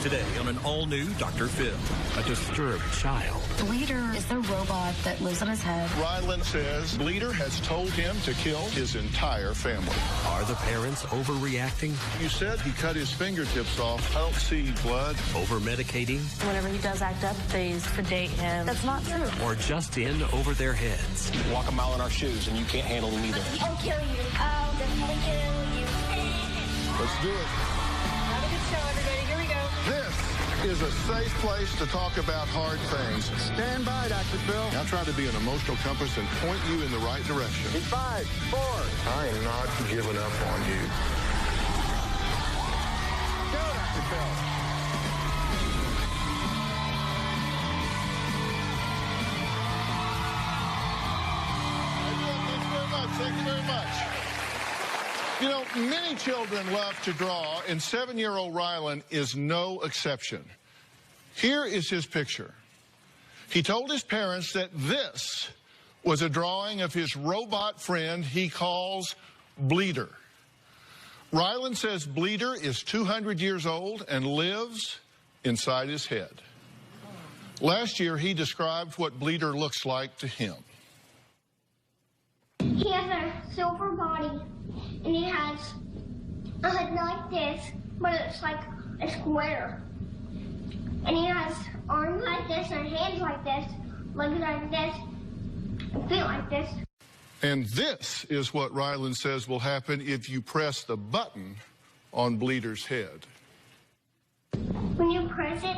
Today on an all-new Dr. Phil. A disturbed child. Bleeder is the robot that lives on his head. Rylan says Bleeder has told him to kill his entire family. Are the parents overreacting? You said he cut his fingertips off. I don't see blood. Over-medicating? Whenever he does act up, they sedate him. That's not true. Or just in over their heads? Walk a mile in our shoes and you can't handle them either. I'll kill you. I'll definitely kill you. Let's do it. Have a good show, everybody. Here we go. This is a safe place to talk about hard things. Stand by, Dr. Phil. I'll try to be an emotional compass and point you in the right direction. In 5, 4. I am not giving up on you. Go, Dr. Phil. Thank you very much. You know, many children love to draw, and 7-year-old Rylan is no exception. Here is his picture. He told his parents that this was a drawing of his robot friend he calls Bleeder. Rylan says Bleeder is 200 years old and lives inside his head. Last year, he described what Bleeder looks like to him. He has a silver body, and he has a head like this, but it's like a square. And he has arms like this, and hands like this, legs like this, and feet like this. And this is what Rylan says will happen if you press the button on Bleeder's head. When you press it,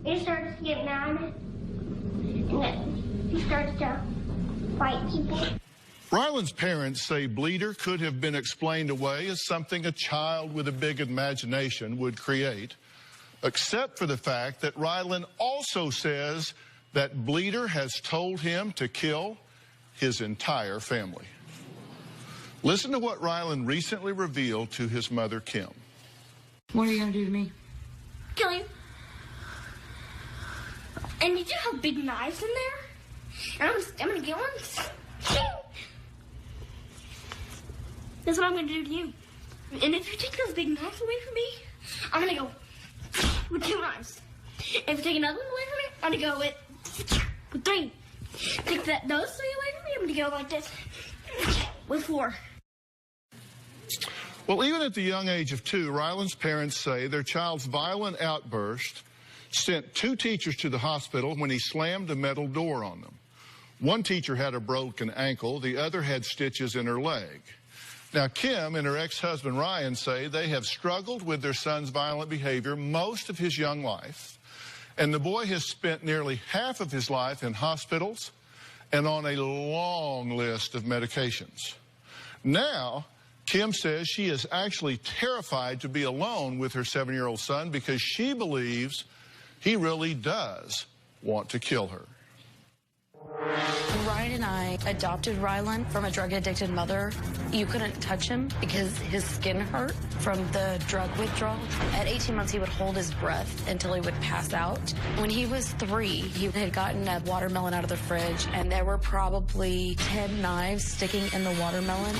it starts to get mad, and then he starts to fight people. Rylan's parents say Bleeder could have been explained away as something a child with a big imagination would create, except for the fact that Rylan also says that Bleeder has told him to kill his entire family. Listen to what Rylan recently revealed to his mother, Kim. What are you going to do to me? Kill you. And you do have big knives in there? And I'm going to get one. That's what I'm going to do to you. And if you take those big knives away from me, I'm going to go with 2 knives. And if you take another one away from me, I'm going to go with 3. Take those 3 away from me, I'm going to go like this with 4. Well, even at the young age of 2, Rylan's parents say their child's violent outburst sent 2 teachers to the hospital when he slammed a metal door on them. One teacher had a broken ankle, the other had stitches in her leg. Now, Kim and her ex-husband Ryan say they have struggled with their son's violent behavior most of his young life, and the boy has spent nearly half of his life in hospitals and on a long list of medications. Now, Kim says she is actually terrified to be alone with her 7-year-old son because she believes he really does want to kill her. Ryan and I adopted Rylan from a drug-addicted mother. You couldn't touch him because his skin hurt from the drug withdrawal. At 18 months, he would hold his breath until he would pass out. When he was 3, he had gotten a watermelon out of the fridge, and there were probably 10 knives sticking in the watermelon.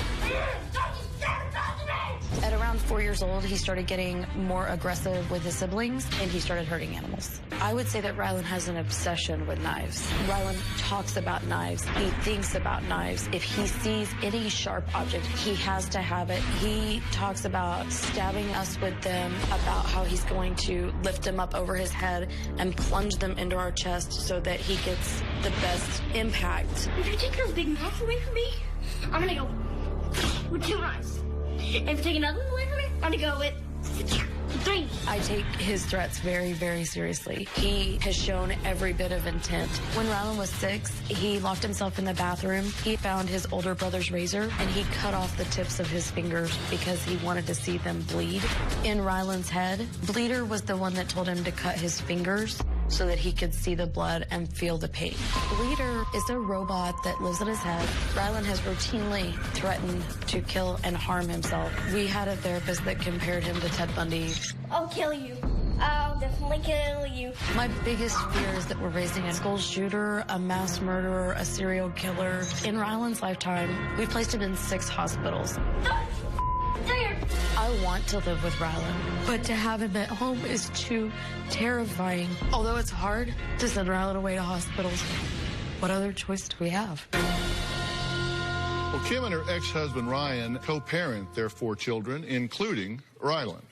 At around 4 years old, he started getting more aggressive with his siblings, and he started hurting animals. I would say that Rylan has an obsession with knives. Rylan talks about knives. He thinks about knives. If he sees any sharp object, he has to have it. He talks about stabbing us with them, about how he's going to lift them up over his head and plunge them into our chest so that he gets the best impact. If you take those big knives away from me, I'm going to go with 2 knives. And if you take another one away from me, I'm going to go with 3. I take his threats very, very seriously. He has shown every bit of intent. When Rylan was 6, he locked himself in the bathroom. He found his older brother's razor, and he cut off the tips of his fingers because he wanted to see them bleed. In Rylan's head, Bleeder was the one that told him to cut his fingers so that he could see the blood and feel the pain. Bleeder is a robot that lives in his head. Rylan has routinely threatened to kill and harm himself. We had a therapist that compared him to Ted Bundy. I'll kill you. I'll definitely kill you. My biggest fear is that we're raising a school shooter, a mass murderer, a serial killer. In Rylan's lifetime, we placed him in 6 hospitals. tired. I want to live with Rylan, but to have him at home is too terrifying. Although it's hard to send Rylan away to hospitals, what other choice do we have? Well, Kim and her ex-husband Ryan co-parent their 4 children, including Rylan.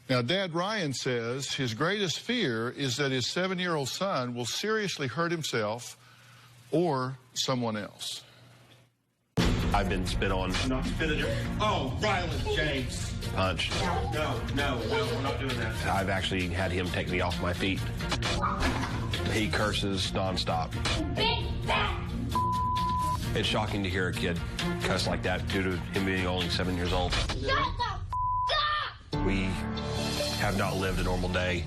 Now, Dad Ryan says his greatest fear is that his 7-year-old son will seriously hurt himself or someone else. I've been spit on, Not spitting it. Oh, Rylan James. punched. No, we're not doing that. I've actually had him take me off my feet. He curses nonstop. Big fat. It's shocking to hear a kid cuss like that due to him being only 7 years old. Shut the up. We have not lived a normal day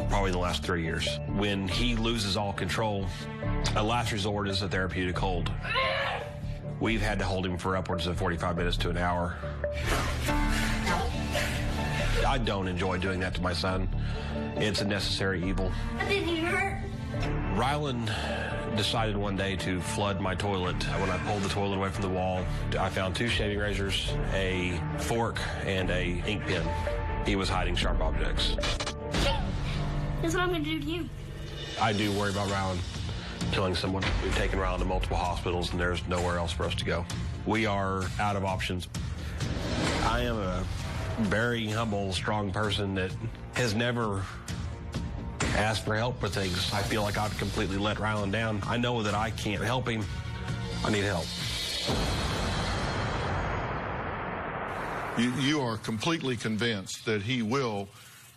probably the last 3 years. When he loses all control, a last resort is a therapeutic hold. We've had to hold him for upwards of 45 minutes to an hour. I don't enjoy doing that to my son. It's a necessary evil. That didn't even hurt. Rylan decided one day to flood my toilet. When I pulled the toilet away from the wall, I found 2 shaving razors, a fork, and a ink pen. He was hiding sharp objects. That's what I'm going to do to you. I do worry about Rylan killing someone. We've taken Rylan to multiple hospitals, and there's nowhere else for us to go. We are out of options. I am a very humble, strong person that has never asked for help for things. I feel like I've completely let Rylan down. I know that I can't help him. I need help. You are completely convinced that he will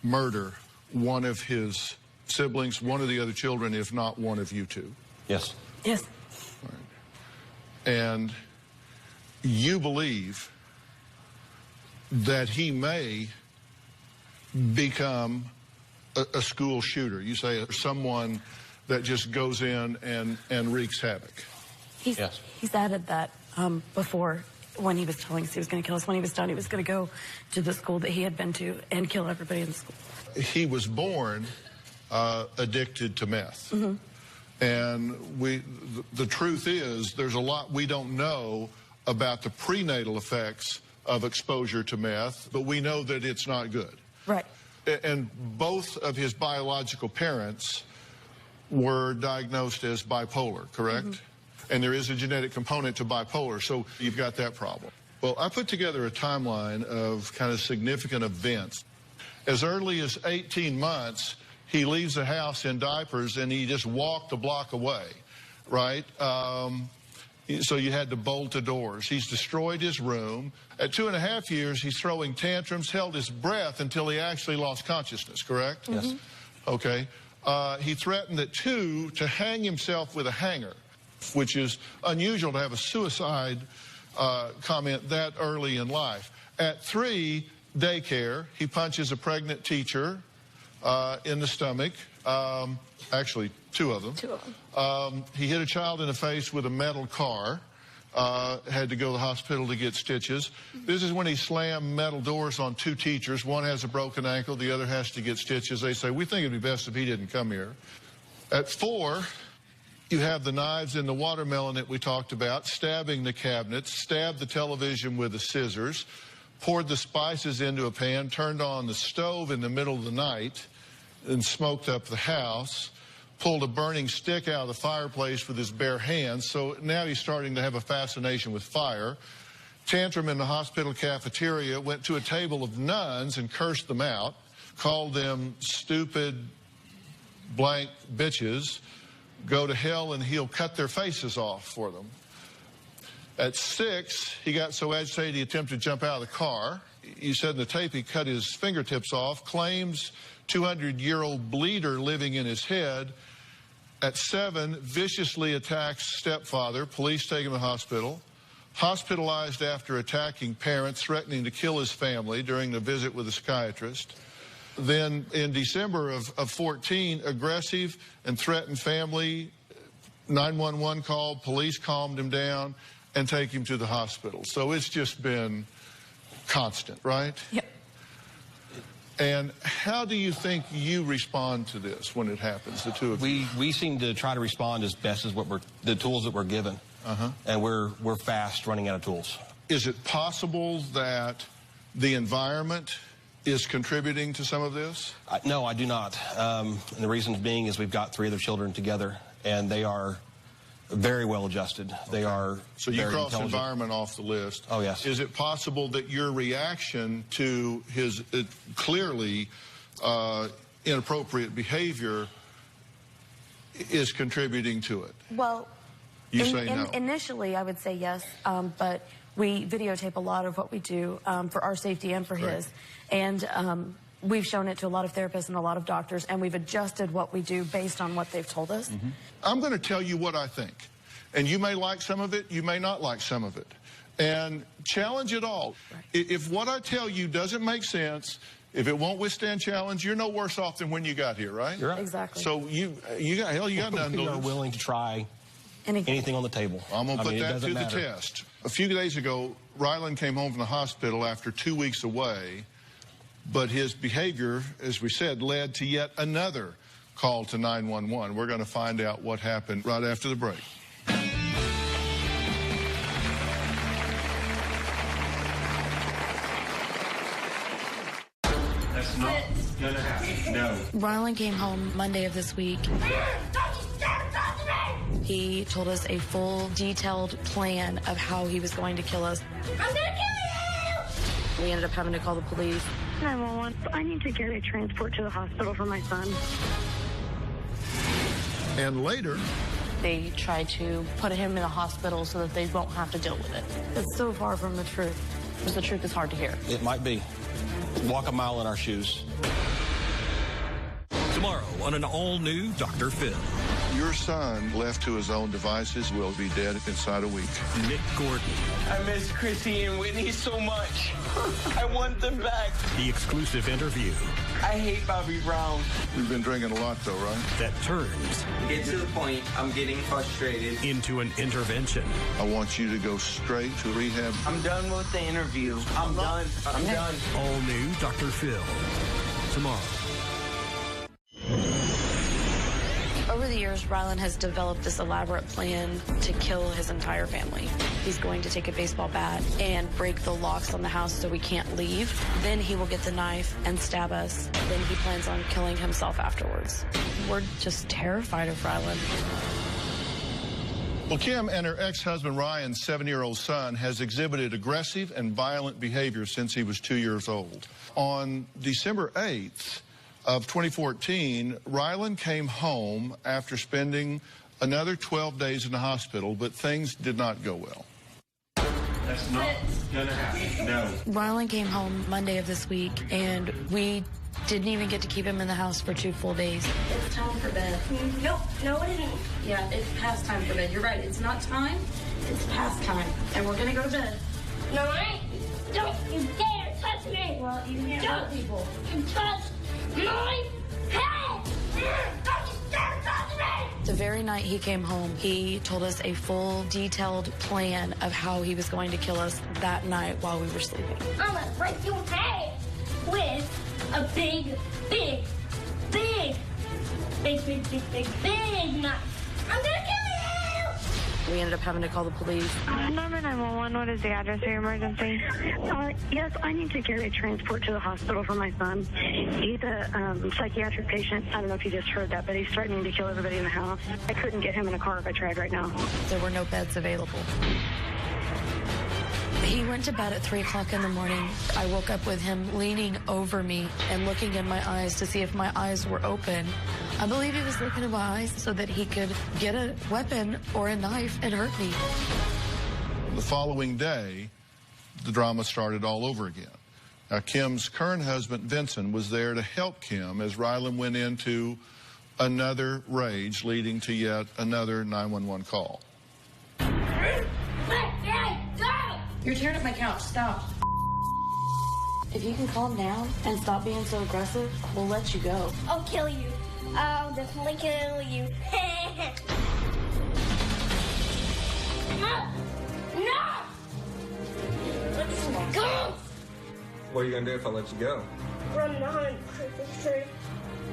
murder one of his siblings, one of the other children, if not one of you 2. Yes. Yes. And you believe that he may become a school shooter. You say someone that just goes in and wreaks havoc. He's added that before, when he was telling us he was going to kill us. When he was done, he was going to go to the school that he had been to and kill everybody in the school. He was born addicted to meth. Mm-hmm. And the truth is, there's a lot we don't know about the prenatal effects of exposure to meth, but we know that it's not good. Right. And both of his biological parents were diagnosed as bipolar, correct? Mm-hmm. And there is a genetic component to bipolar, so you've got that problem. Well, I put together a timeline of kind of significant events. As early as 18 months, he leaves the house in diapers and he just walked a block away, right? So you had to bolt the doors. He's destroyed his room. At 2.5 years, he's throwing tantrums, held his breath until he actually lost consciousness, correct? Yes. Okay. He threatened at 2 to hang himself with a hanger, which is unusual to have a suicide comment that early in life. At 3, daycare, he punches a pregnant teacher in the stomach. Actually, 2 of them. 2 of them. He hit a child in the face with a metal car. Had to go to the hospital to get stitches. This is when he slammed metal doors on 2 teachers. One has a broken ankle, the other has to get stitches. They say, we think it'd be best if he didn't come here. At 4, you have the knives in the watermelon that we talked about, stabbing the cabinets, stabbed the television with the scissors, poured the spices into a pan, turned on the stove in the middle of the night, and smoked up the house, pulled a burning stick out of the fireplace with his bare hands. So now he's starting to have a fascination with fire. Tantrum in the hospital cafeteria, went to a table of nuns and cursed them out, called them stupid blank bitches, go to hell and he'll cut their faces off for them. At 6, he got so agitated he attempted to jump out of the car. He said in the tape he cut his fingertips off, claims 200-year-old bleeder living in his head. At 7, viciously attacks stepfather. Police take him to the hospital. Hospitalized after attacking parents, threatening to kill his family during the visit with a psychiatrist. Then in December of 14, aggressive and threatened family. 911 called, police calmed him down and take him to the hospital. So it's just been constant, right? Yep. And how do you think you respond to this when it happens, the 2 of you? We seem to try to respond as best as the tools that we're given. And we're fast running out of tools. Is it possible that the environment is contributing to some of this? No, I do not. And the reason being is we've got 3 other children together, and they are very well adjusted. They are So you very cross intelligent. environment off the list. Oh, yes. Is it possible that your reaction to his clearly inappropriate behavior is contributing to it? Well, You say no. Initially, I would say yes, but we videotape a lot of what we do for our safety and for his. And we've shown it to a lot of therapists and a lot of doctors, and we've adjusted what we do based on what they've told us. I'm going to tell you what I think. And you may like some of it, you may not like some of it. And challenge it all. Right. If what I tell you doesn't make sense, if it won't withstand challenge, you're no worse off than when you got here, right? You're right. Exactly. So you got nothing to We are lose. willing to try anything on the table. I'm going to put it that doesn't to the matter. test. A few days ago, Ryland came home from the hospital after 2 weeks away, but his behavior, as we said, led to yet another call to 911. We're going to find out what happened right after the break. That's not gonna happen. No. Ryland came home Monday of this week. He told us a full, detailed plan of how he was going to kill us. I'm gonna kill you! We ended up having to call the police. 911. I need to get a transport to the hospital for my son. And later, They tried to put him in a hospital so that they won't have to deal with it. It's so far from the truth, because the truth is hard to hear. It might be. Walk a mile in our shoes. Tomorrow on an all-new Dr. Phil. your son, left to his own devices, will be dead inside a week. Nick Gordon. I miss Chrissy and Whitney so much. I want them back. The exclusive interview I hate Bobby Brown. You've been drinking a lot, though, right? that turns Get to the point. I'm getting frustrated. into an intervention. I want you to go straight to rehab. I'm done with the interview. I'm done. I'm done. All new Dr. Phil. Tomorrow. Over the years, Ryland has developed this elaborate plan to kill his entire family. He's going to take a baseball bat and break the locks on the house so we can't leave. Then he will get the knife and stab us. Then he plans on killing himself afterwards. We're just terrified of Ryland. Well, Kim and her ex-husband Ryan's 7-year-old son has exhibited aggressive and violent behavior since he was 2 years old. On December 8th of 2014, Ryland came home after spending another 12 days in the hospital, but things did not go well. That's not gonna happen. No. Ryland came home Monday of this week, and we didn't even get to keep him in the house for 2 full days. It's time for bed. Nope, no it isn't. Yeah, it's past time for bed. You're right. It's not time. It's past time. And we're going to go to bed. No, I ain't. Don't you dare touch me. Well, you can't hurt people. You touch my head. Don't you dare touch me. The very night he came home, he told us a full, detailed plan of how he was going to kill us that night while we were sleeping. I'm gonna break your head with a big knife. I'm gonna kill you! We ended up having to call the police. Number 911, what is the address of your emergency? Yes, I need to get a transport to the hospital for my son. He's a psychiatric patient. I don't know if you just heard that, but he's threatening to kill everybody in the house. I couldn't get him in a car if I tried right now. There were no beds available. He went to bed at 3 o'clock in the morning. I woke up with him leaning over me and looking in my eyes to see if my eyes were open. I believe he was looking in my eyes so that he could get a weapon or a knife and hurt me. The following day, the drama started all over again. Now, Kim's current husband, Vincent, was there to help Kim as Ryland went into another rage, leading to yet another 911 call. You're tearing up my couch. Stop. If you can calm down and stop being so aggressive, we'll let you go. I'll kill you. I'll definitely kill you. No! No! Let's go! What are you gonna do if I let you go? Run behind the Christmas tree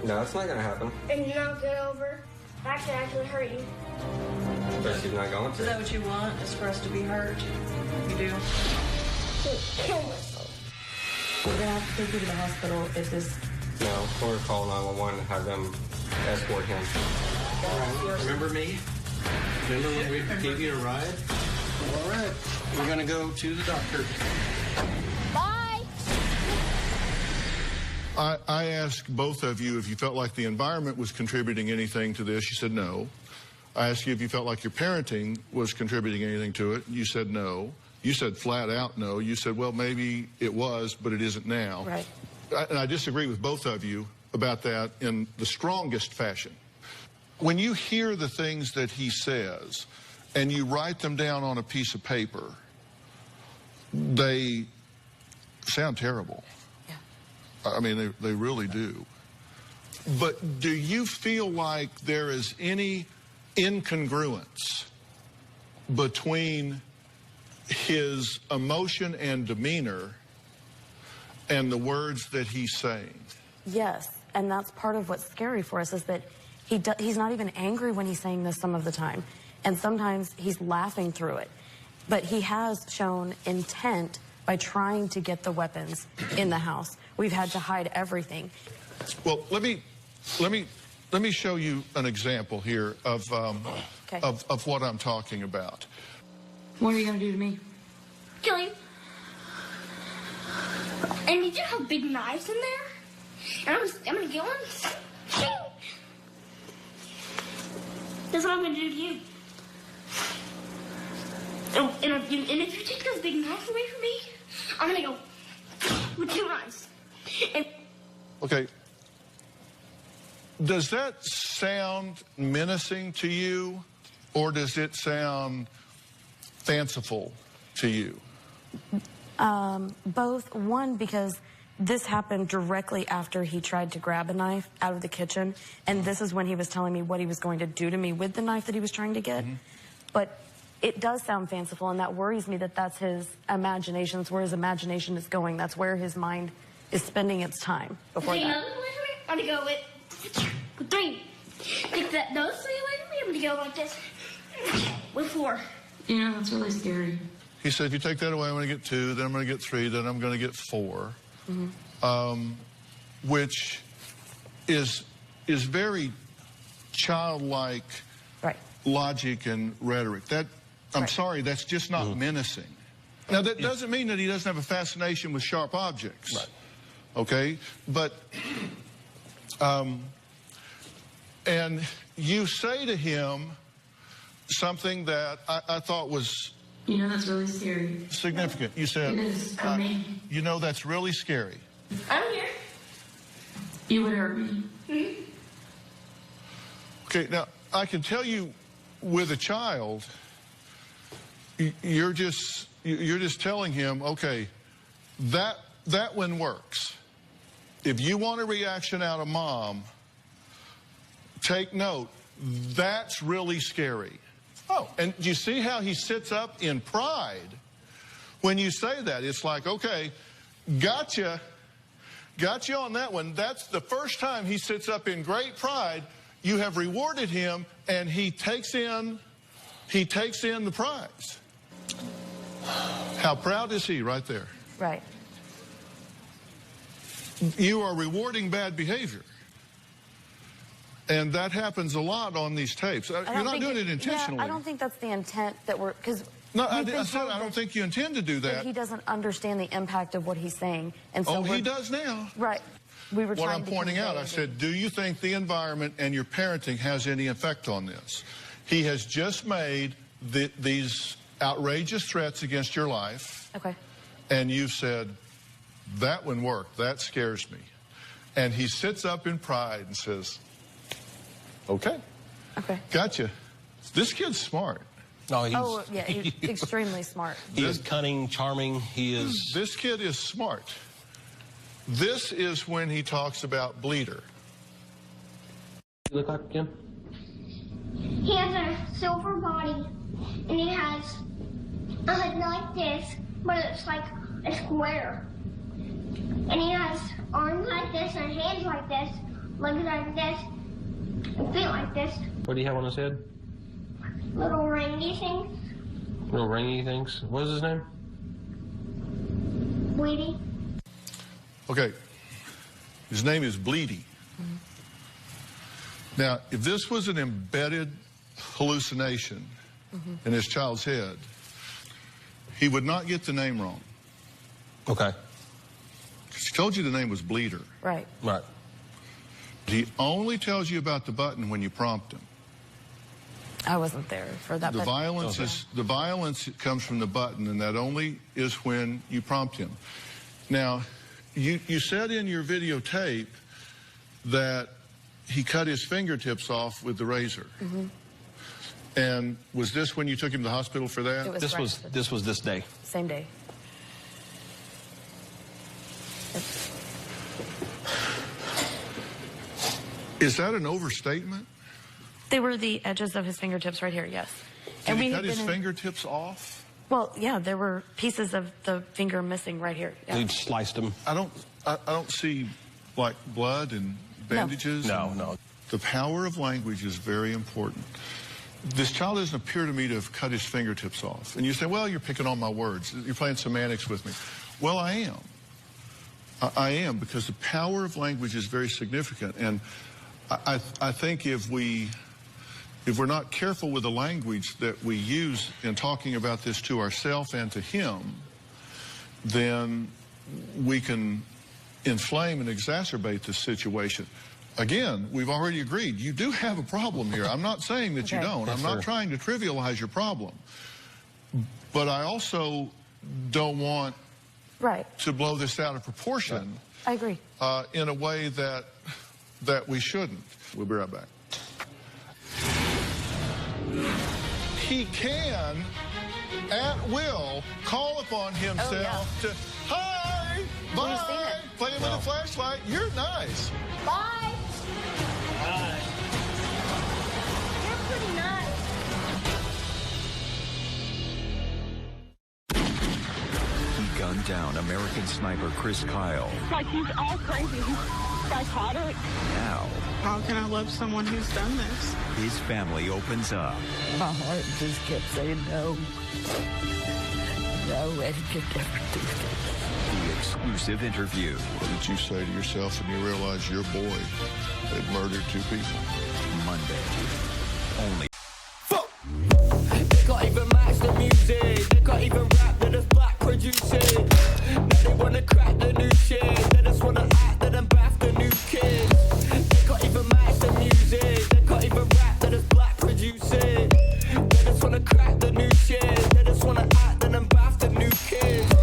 No, it's not gonna happen. and knock it over. That could actually hurt you. But she's not going to. Is that what you want, is for us to be hurt? You do? Kill myself. We're going to have to take you to the hospital if this... No, we're calling 911 and have them escort him. Remember me? Remember when we gave you a ride? All right. We're going to go to the doctor. Bye. I asked both of you if you felt like the environment was contributing anything to this. You said no. I asked you if you felt like your parenting was contributing anything to it. You said no. You said flat out no. You said, well, maybe it was, but it isn't now. Right. And I disagree with both of you about that in the strongest fashion. When you hear the things that he says and you write them down on a piece of paper, they sound terrible. Yeah. I mean, they really do. But do you feel like there is any incongruence between his emotion and demeanor and the words that he's saying? Yes, and that's part of what's scary for us, is that he's not even angry when he's saying this some of the time. And sometimes he's laughing through it. But he has shown intent by trying to get the weapons in the house. We've had to hide everything. Well, let me show you an example here of what I'm talking about. What are you going to do to me? Kill you. And did you have big knives in there? And I'm gonna get one. That's what I'm gonna do to you. And if you take those big knives away from me, I'm gonna go with 2 knives. And Okay. Does that sound menacing to you, or does it sound fanciful to you? Both. One, because this happened directly after he tried to grab a knife out of the kitchen, and this is when he was telling me what he was going to do to me with the knife that he was trying to get. But it does sound fanciful, and that worries me that that's his imagination. That's where his imagination is going. That's where his mind is spending its time before take that. another away from me, I'm gonna go with 3. Take those 3 away from me, I'm gonna go like this with 4. You know, that's really scary. He said, if you take that away, I'm going to get 2, then I'm going to get 3, then I'm going to get 4. Which is very childlike logic and rhetoric. That, I'm sorry, that's just not menacing. Now, that doesn't mean that he doesn't have a fascination with sharp objects. Right. Okay? But, and you say to him something that I thought was... You know, that's really scary. Significant. You said... It is for me. You know, that's really scary. I'm here. You would hurt me. Okay, now, I can tell you with a child, you're just telling him, okay, that one works. If you want a reaction out of mom, take note, that's really scary. Oh, and you see how he sits up in pride when you say that? It's like, okay, gotcha on that one. That's the first time he sits up in great pride. You have rewarded him, and he takes in the prize. How proud is he right there? Right. You are rewarding bad behavior. And that happens a lot on these tapes. You're not doing it intentionally. Yeah, I don't think that's the intent that we're... Because no, I said I don't think you intend to do that. He doesn't understand the impact of what he's saying. And so he does now. Right. We were what I'm pointing out, I said, do you think the environment and your parenting has any effect on this? He has just made these outrageous threats against your life. Okay. And you've said, that one worked. That scares me. And he sits up in pride and says... Okay. Gotcha. This kid's smart. No, he's extremely smart. He is cunning, charming. He is... This kid is smart. This is when he talks about bleeder. You look like again? He has a silver body, and he has a head like this, but it's like a square. And he has arms like this, and hands like this, legs like this, and feet like this. What do you have on his head? little ringy things. Little ringy things. What is his name? Bleedy. Okay. His name is Bleedy. Now, if this was an embedded hallucination in his child's head, he would not get the name wrong. Okay. He told you the name was Bleeder. Right. Right. He only tells you about the button when you prompt him. I wasn't there for that. The violence comes from the button, and that only is when you prompt him. Now, you said in your videotape that he cut his fingertips off with the razor. And was this when you took him to the hospital for that? This was this day. Same day. Is that an overstatement? They were the edges of his fingertips right here, yes. Did he cut his fingertips off? Well, yeah, there were pieces of the finger missing right here. Yeah. He sliced them. I don't see like blood and bandages. No. The power of language is very important. This child doesn't appear to me to have cut his fingertips off. And you say, well, you're picking on my words. You're playing semantics with me. Well, I am. I am, because the power of language is very significant. And I think if we're not careful with the language that we use in talking about this to ourselves and to him, then we can inflame and exacerbate the situation. Again, we've already agreed, you do have a problem here. I'm not saying that you don't. I'm not trying to trivialize your problem. But I also don't want to blow this out of proportion. I agree. In a way that we shouldn't. We'll be right back. He can, at will, call upon himself to, hi, bye, play him with a flashlight. You're nice. Bye. Bye. You're pretty nice. He gunned down American sniper Chris Kyle. Like, he's all crazy. He's psychotic. Now, How can I love someone who's done this? his family opens up. My heart just kept saying no. No, Eddie could never do this. The exclusive interview. What did you say to yourself when you realized your boy had murdered 2 people? Monday. Only. They can't even match the music. They can't even rap. They're just black producing. Now they wanna crack the new shit. They just wanna act. They done bath the new kids. They can't even match the music. They can't even rap. They're just black producing. They just wanna crack the new shit. They just wanna act. They done bath the new kids.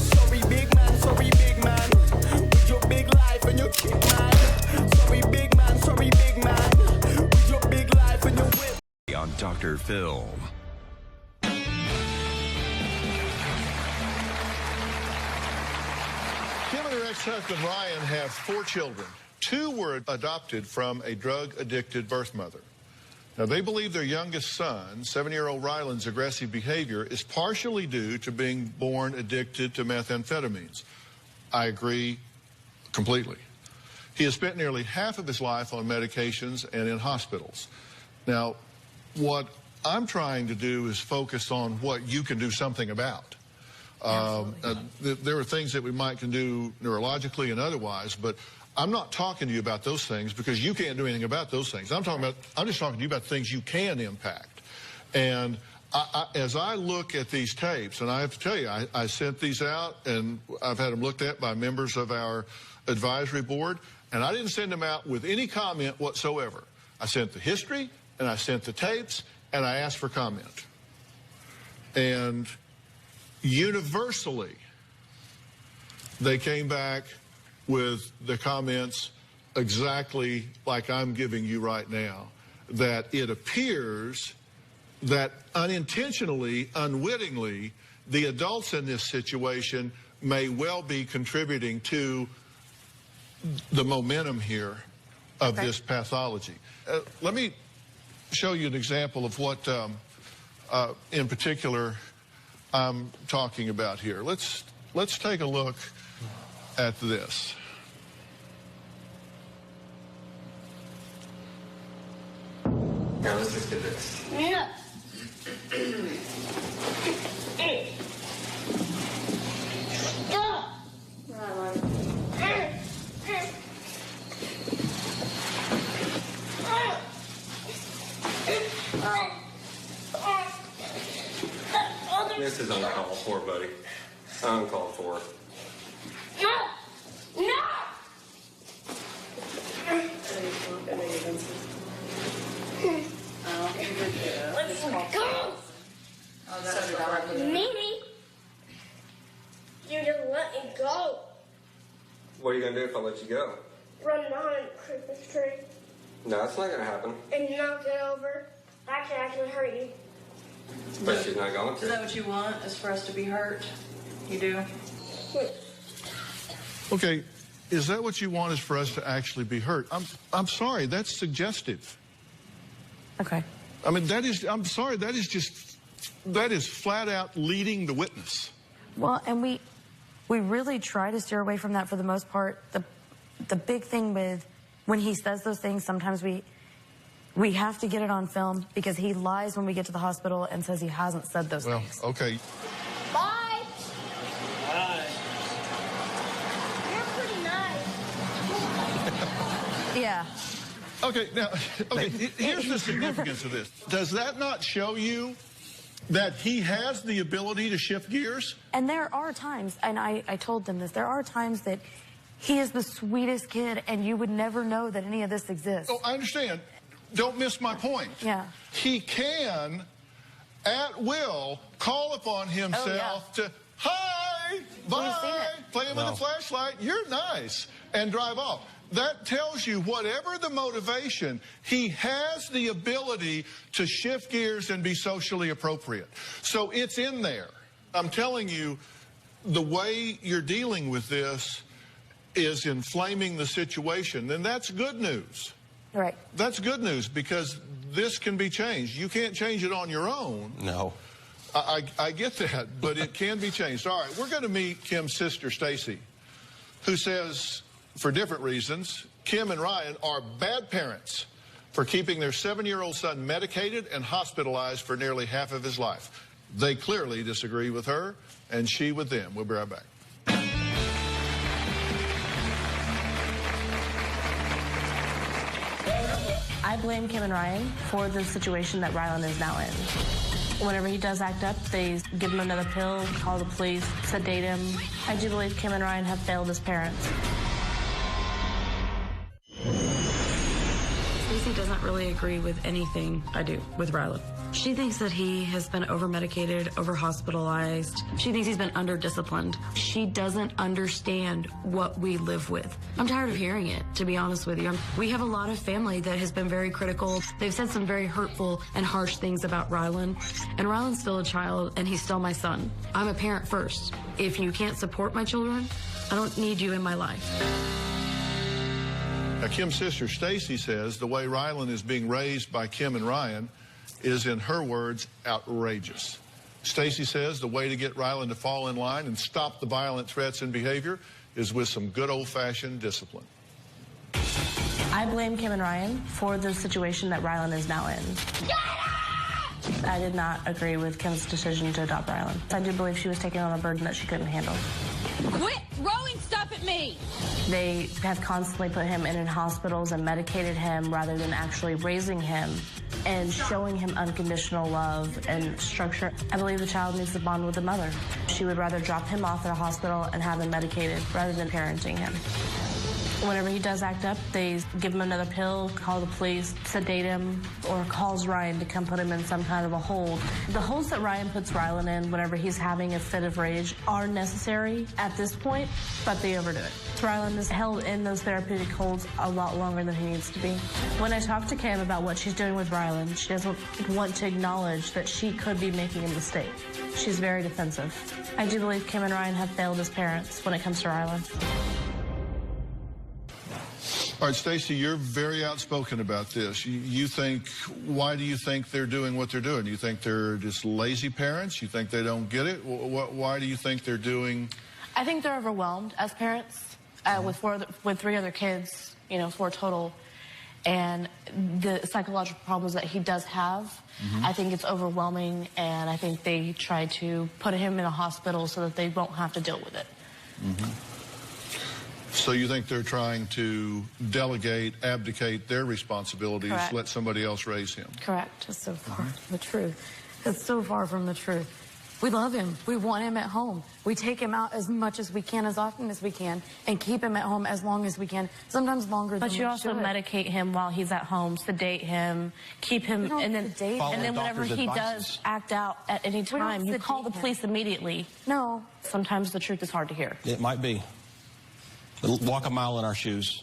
Sorry, big man. Sorry, big man. With your big life and your kick, man. Sorry, big man. Sorry, big man. With your big life and your whip. On Dr. Phil. Kim and her ex-husband Ryan have 4 children. 2 were adopted from a drug-addicted birth mother. Now, they believe their youngest son, 7-year-old Ryland's aggressive behavior, is partially due to being born addicted to methamphetamines. I agree completely. He has spent nearly half of his life on medications and in hospitals. Now, what I'm trying to do is focus on what you can do something about. There are things that we might can do neurologically and otherwise, but I'm not talking to you about those things because you can't do anything about those things. I'm just talking to you about things you can impact. And as I look at these tapes, and I have to tell you, I sent these out and I've had them looked at by members of our advisory board, and I didn't send them out with any comment whatsoever. I sent the history, and I sent the tapes, and I asked for comment. And universally, they came back with the comments exactly like I'm giving you right now, that it appears that unintentionally, unwittingly, the adults in this situation may well be contributing to the momentum here of this pathology. Let me show you an example of what in particular I'm talking about here. Let's take a look at this. Now let's just get this. Yeah. This is uncalled for, buddy. Uncalled for. No! Let's go! Mimi! You just let me go. What are you gonna do if I let you go? Run behind the Christmas tree No, that's not gonna happen. and knock it over. Actually, I can hurt you. But she's not going Is that to. what you want, is for us to be hurt? You do? Okay, is that what you want, is for us to actually be hurt? I'm sorry, that's suggestive. Okay. I mean, I'm sorry, that is flat out leading the witness. Well, and we really try to steer away from that for the most part. The big thing with when he says those things, sometimes we have to get it on film because he lies when we get to the hospital and says he hasn't said those things. Well, okay. Bye. Bye. You're pretty nice. Yeah. Okay, now, here's the significance of this. Does that not show you that he has the ability to shift gears? And there are times, and I told them this, there are times that he is the sweetest kid and you would never know that any of this exists. Oh, I understand. Don't miss my point. Yeah. He can, at will, call upon himself to, hi, bye, play him with a flashlight, you're nice, and drive off. That tells you whatever the motivation, he has the ability to shift gears and be socially appropriate. So it's in there. I'm telling you, the way you're dealing with this is inflaming the situation, and that's good news. Right. That's good news because this can be changed. You can't change it on your own. No. I get that, but it can be changed. All right, we're going to meet Kim's sister, Stacy, who says, for different reasons, Kim and Ryan are bad parents for keeping their 7-year-old son medicated and hospitalized for nearly half of his life. They clearly disagree with her, and she with them. We'll be right back. I blame Kim and Ryan for the situation that Rylan is now in. Whenever he does act up, they give him another pill, call the police, sedate him. I do believe Kim and Ryan have failed as parents. Stacey doesn't really agree with anything I do with Rylan. She thinks that he has been over-medicated, over-hospitalized. She thinks he's been under-disciplined. She doesn't understand what we live with. I'm tired of hearing it, to be honest with you. We have a lot of family that has been very critical. They've said some very hurtful and harsh things about Rylan. And Rylan's still a child, and he's still my son. I'm a parent first. If you can't support my children, I don't need you in my life. Now, Kim's sister, Stacy, says the way Rylan is being raised by Kim and Ryan is, in her words, outrageous. Stacy says the way to get Rylan to fall in line and stop the violent threats and behavior is with some good old-fashioned discipline. I blame Kim and Ryan for the situation that Rylan is now in. I did not agree with Kim's decision to adopt Rylan. I do believe she was taking on a burden that she couldn't handle. Quit throwing stuff at me! They have constantly put him in hospitals and medicated him rather than actually raising him and showing him unconditional love and structure. I believe the child needs to bond with the mother. She would rather drop him off at a hospital and have him medicated rather than parenting him. Whenever he does act up, they give him another pill, call the police, sedate him, or calls Ryan to come put him in some kind of a hold. The holds that Ryan puts Rylan in whenever he's having a fit of rage are necessary at this point, but they overdo it. Rylan is held in those therapeutic holds a lot longer than he needs to be. When I talk to Kim about what she's doing with Rylan, she doesn't want to acknowledge that she could be making a mistake. She's very defensive. I do believe Kim and Ryan have failed as parents when it comes to Rylan. All right, Stacy, you're very outspoken about this. You think, why do you think they're doing what they're doing? You think they're just lazy parents? You think they don't get it? Why do you think they're doing? I think they're overwhelmed as parents with 3 other kids, 4 total. and the psychological problems that he does have, I think it's overwhelming, and I think they try to put him in a hospital so that they won't have to deal with it. So you think they're trying to delegate, abdicate their responsibilities, Correct. let somebody else raise him? Correct. It's so far from the truth. It's so far from the truth. We love him. We want him at home. We take him out as much as we can, as often as we can, and keep him at home as long as we can, sometimes longer than But we you also should. medicate him while he's at home, sedate him, keep him, We don't and then sedate him. whenever he does act out at any time, you call the police immediately. No. Sometimes the truth is hard to hear. It might be. Walk a mile in our shoes.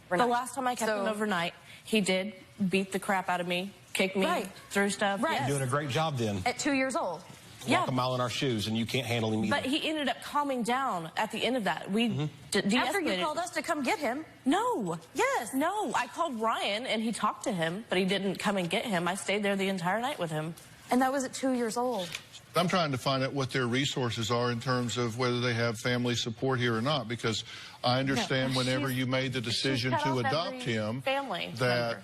The last time I kept him overnight, he did beat the crap out of me, kick me, threw stuff. Right. Yes. You're doing a great job then. At 2 years old. Walk a mile in our shoes, and you can't handle him either. But he ended up calming down at the end of that. We de-escalated. After you called us to come get him. No. Yes. No. I called Ryan, and he talked to him, but he didn't come and get him. I stayed there the entire night with him. And that was at 2 years old. I'm trying to find out what their resources are in terms of whether they have family support here or not, because I understand whenever you made the decision to adopt him, that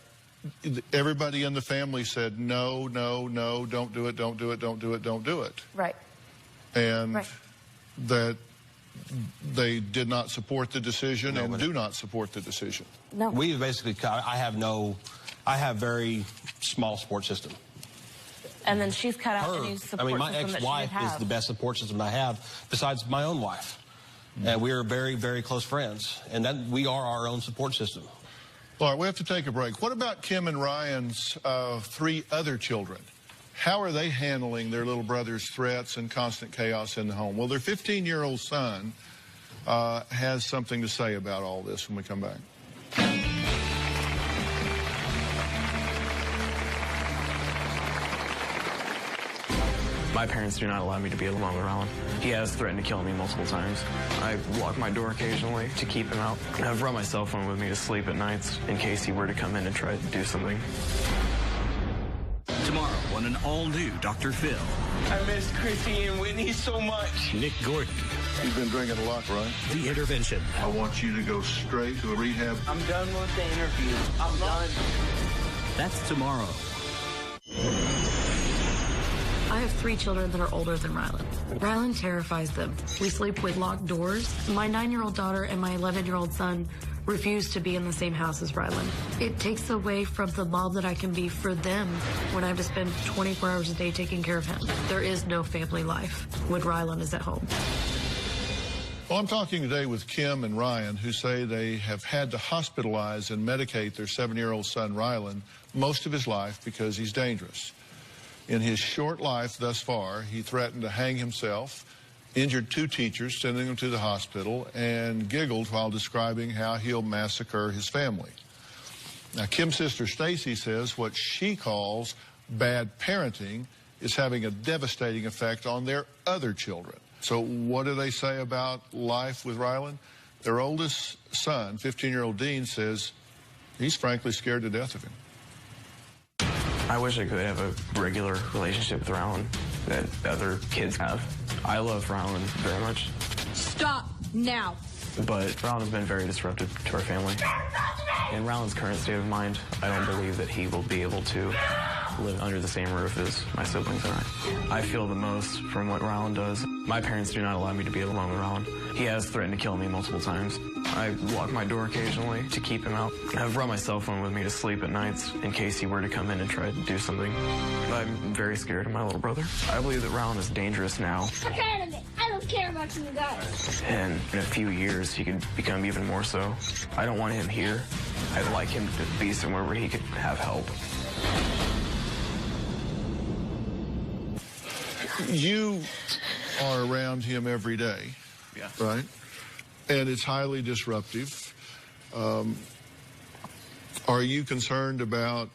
everybody in the family said, no, no, no, don't do it, don't do it, don't do it, don't do it. Right. And that they did not support the decision and do not support the decision. No. We basically, I have very small support system. And then she's cut out any support my system that ex-wife is the best support system I have, besides my own wife. And we are very, very close friends, and that we are our own support system. All right, we have to take a break. What about Kim and Ryan's 3 other children? How are they handling their little brother's threats and constant chaos in the home? Well, their 15-year-old son has something to say about all this when we come back. My parents do not allow me to be alone with Rowan. He has threatened to kill me multiple times. I lock my door occasionally to keep him out. I've brought my cell phone with me to sleep at nights in case he were to come in and try to do something. Tomorrow on an all-new Dr. Phil. I miss Chrissy and Whitney so much. Nick Gordon. You've been drinking a lot, right? The Intervention. I want you to go straight to a rehab. I'm done with the interview. I'm done. That's tomorrow. I have 3 children that are older than Rylan. Rylan terrifies them. We sleep with locked doors. My 9-year-old daughter and my 11-year-old son refuse to be in the same house as Rylan. It takes away from the mom that I can be for them when I have to spend 24 hours a day taking care of him. There is no family life when Rylan is at home. Well, I'm talking today with Kim and Ryan, who say they have had to hospitalize and medicate their 7-year-old son, Rylan, most of his life because he's dangerous. In his short life thus far, he threatened to hang himself, injured 2 teachers, sending them to the hospital, and giggled while describing how he'll massacre his family. Now, Kim's sister Stacy says what she calls bad parenting is having a devastating effect on their other children. So what do they say about life with Rylan? Their oldest son, 15-year-old Dean, says he's frankly scared to death of him. I wish I could have a regular relationship with Rowan that other kids have. I love Rowan very much. Stop now. But Rowan has been very disruptive to our family. In Rowan's current state of mind, I don't believe that he will be able to live under the same roof as my siblings and I feel the most from what Rowan does. My parents do not allow me to be alone with Rowan. He has threatened to kill me multiple times. I lock my door occasionally to keep him out. I've brought my cell phone with me to sleep at nights in case he were to come in and try to do something. I'm very scared of my little brother. I believe that Rowan is dangerous now. I'm tired of it. I don't care about you guys. And in a few years, he could become even more so. I don't want him here. I'd like him to be somewhere where he could have help. You are around him every day, right? And it's highly disruptive. Are you concerned about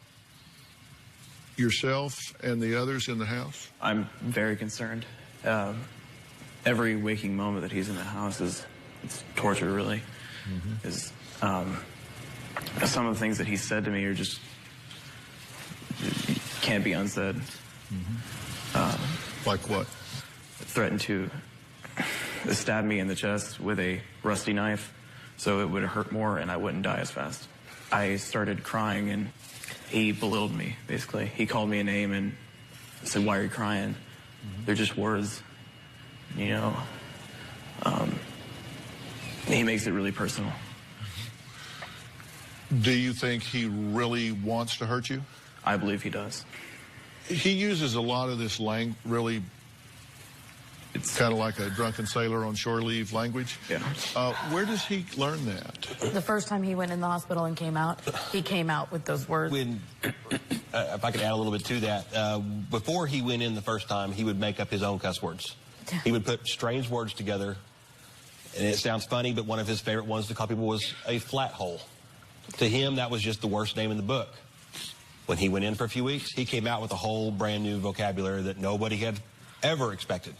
yourself and the others in the house? I'm very concerned. Every waking moment that he's in the house it's torture, really. Some of the things that he said to me are just can't be unsaid. Like what? Threatened to stab me in the chest with a rusty knife so it would hurt more and I wouldn't die as fast. I started crying, and he belittled me, basically. He called me a name and said, "Why are you crying?" They're just words, you know. He makes it really personal. Do you think he really wants to hurt you? I believe he does. He uses a lot of this really, it's kind of like a drunken sailor on shore leave language. Yeah. Where does he learn that? The first time he went in the hospital and came out, he came out with those words. If I could add a little bit to that, before he went in the first time, he would make up his own cuss words. He would put strange words together, and it sounds funny, but one of his favorite ones to call people was a flat hole. To him, that was just the worst name in the book. When he went in for a few weeks, he came out with a whole brand new vocabulary that nobody had ever expected.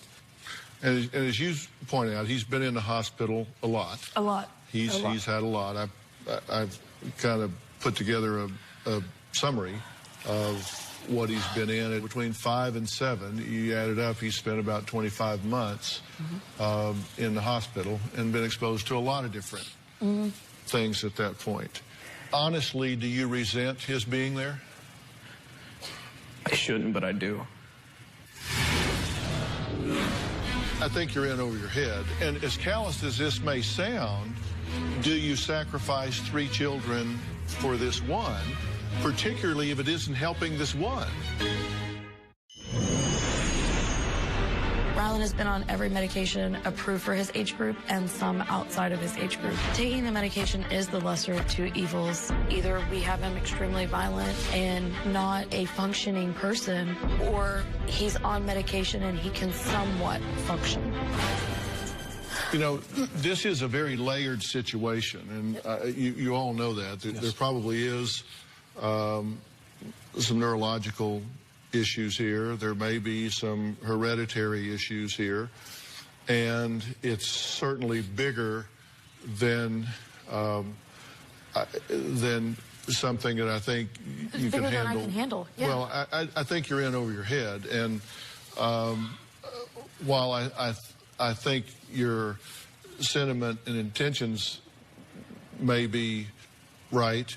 And as you pointed out, he's been in the hospital a lot. A lot. He's had a lot. I've kind of put together a summary of what he's been in. Between 5 and 7, you add it up, he's spent about 25 months in the hospital and been exposed to a lot of different things at that point. Honestly, do you resent his being there? I shouldn't, but I do. I think you're in over your head. And as callous as this may sound, do you sacrifice 3 children for this one, particularly if it isn't helping this one? Rylan has been on every medication approved for his age group and some outside of his age group. Taking the medication is the lesser of 2 evils. Either we have him extremely violent and not a functioning person, or he's on medication and he can somewhat function. You know, this is a very layered situation, and you all know that. There probably is some neurological issues here. There may be some hereditary issues here, and it's certainly bigger than something that I think you can handle. Than I can handle. Yeah. Well, I think you're in over your head, and while I think your sentiment and intentions may be right,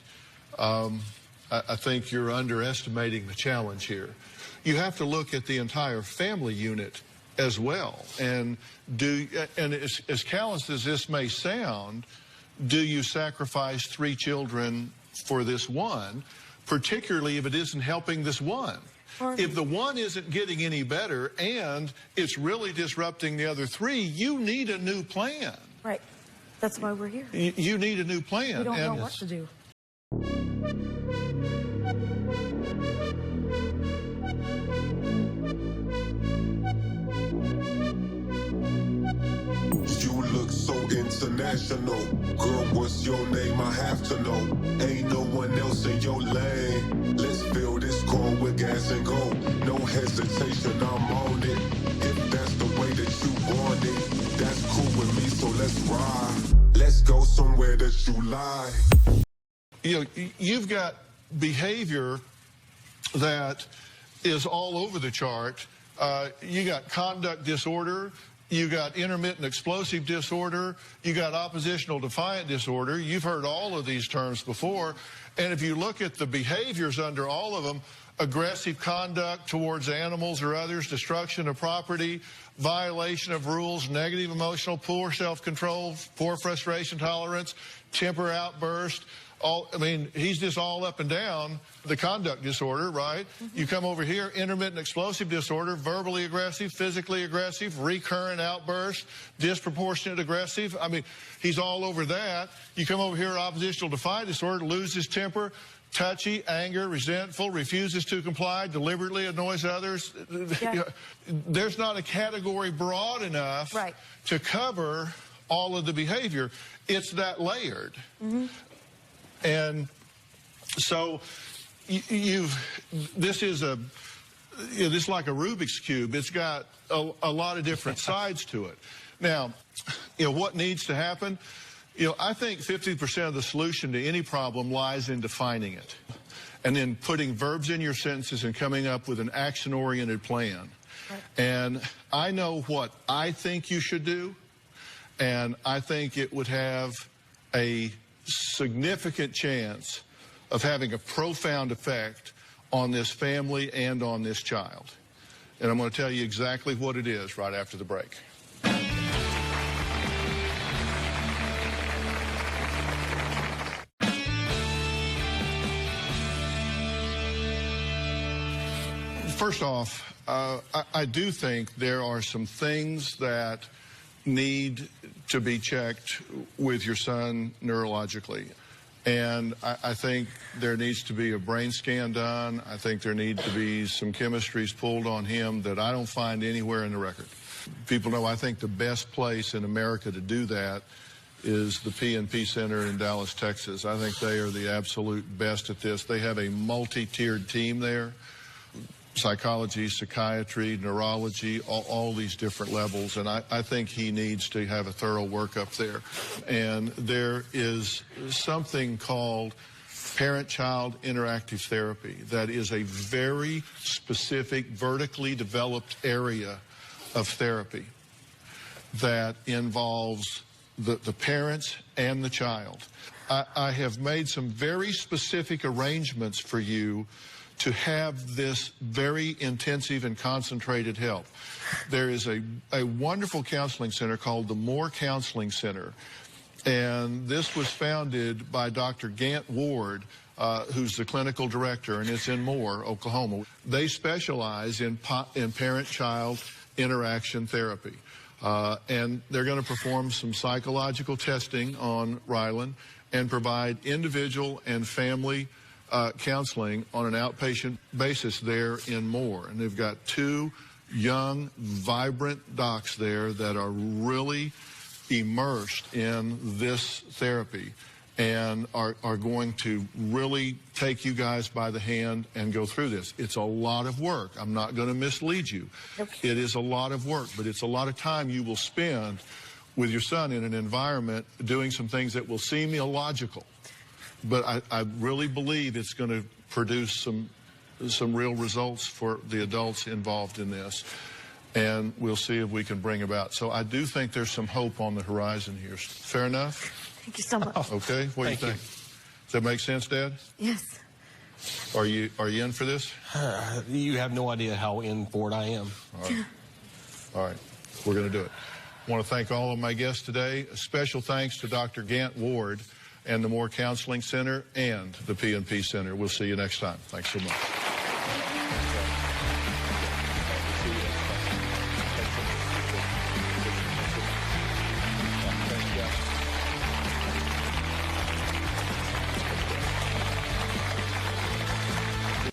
I think you're underestimating the challenge here. You have to look at the entire family unit as well. And as callous as this may sound, do you sacrifice 3 children for this one, particularly if it isn't helping this one? If the one isn't getting any better and it's really disrupting the other 3, you need a new plan. Right. That's why we're here. You need a new plan. We don't know what to do. You look so international. Girl, what's your name? I have to know. Ain't no one else in your lane. Let's fill this car with gas and go. No hesitation, I'm on it. If that's the way that you want it, that's cool with me, so let's ride. Let's go somewhere that you lie. You know, you've got behavior that is all over the chart. You got conduct disorder. You got intermittent explosive disorder. You got oppositional defiant disorder. You've heard all of these terms before. And if you look at the behaviors under all of them, aggressive conduct towards animals or others, destruction of property, violation of rules, negative emotional, poor self-control, poor frustration tolerance, temper outburst. He's just all up and down the conduct disorder, right? You come over here, intermittent explosive disorder, verbally aggressive, physically aggressive, recurrent outburst, disproportionate aggressive. He's all over that. You come over here, oppositional defiant disorder, loses temper, touchy, anger, resentful, refuses to comply, deliberately annoys others. Yeah. There's not a category broad enough to cover all of the behavior. It's that layered. And so this is like a Rubik's Cube. It's got a lot of different sides to it. Now, what needs to happen? I think 50% of the solution to any problem lies in defining it and then putting verbs in your sentences and coming up with an action-oriented plan. Right. And I know what I think you should do, and I think it would have a significant chance of having a profound effect on this family and on this child. And I'm going to tell you exactly what it is right after the break. First off, I do think there are some things that need to be checked with your son neurologically. And I think there needs to be a brain scan done. I think there need to be some chemistries pulled on him that I don't find anywhere in the record. People know I think the best place in America to do that is the P&P Center in Dallas, Texas. I think they are the absolute best at this. They have a multi-tiered team there. Psychology, psychiatry, neurology, all these different levels, and I think he needs to have a thorough workup there. And there is something called parent-child interactive therapy that is a very specific, vertically developed area of therapy that involves the parents and the child. I have made some very specific arrangements for you to have this very intensive and concentrated help. There is a wonderful counseling center called the Moore Counseling Center, and this was founded by Dr. Gant Ward, who's the clinical director, and it's in Moore, Oklahoma. They specialize in parent-child interaction therapy, and they're going to perform some psychological testing on Rylan and provide individual and family counseling on an outpatient basis there in Moore. And they've got 2 young, vibrant docs there that are really immersed in this therapy and are going to really take you guys by the hand and go through this. It's a lot of work. I'm not going to mislead you. Okay. It is a lot of work, but it's a lot of time you will spend with your son in an environment doing some things that will seem illogical. But I really believe it's going to produce some real results for the adults involved in this. And we'll see if we can bring about. So I do think there's some hope on the horizon here. Fair enough? Thank you so much. Okay, what do you think? Does that make sense, Dad? Yes. Are you in for this? You have no idea how in for it I am. All right. All right. We're going to do it. I want to thank all of my guests today. A special thanks to Dr. Gant Ward and the Moore Counseling Center and the P&P Center. We'll see you next time. Thanks so much.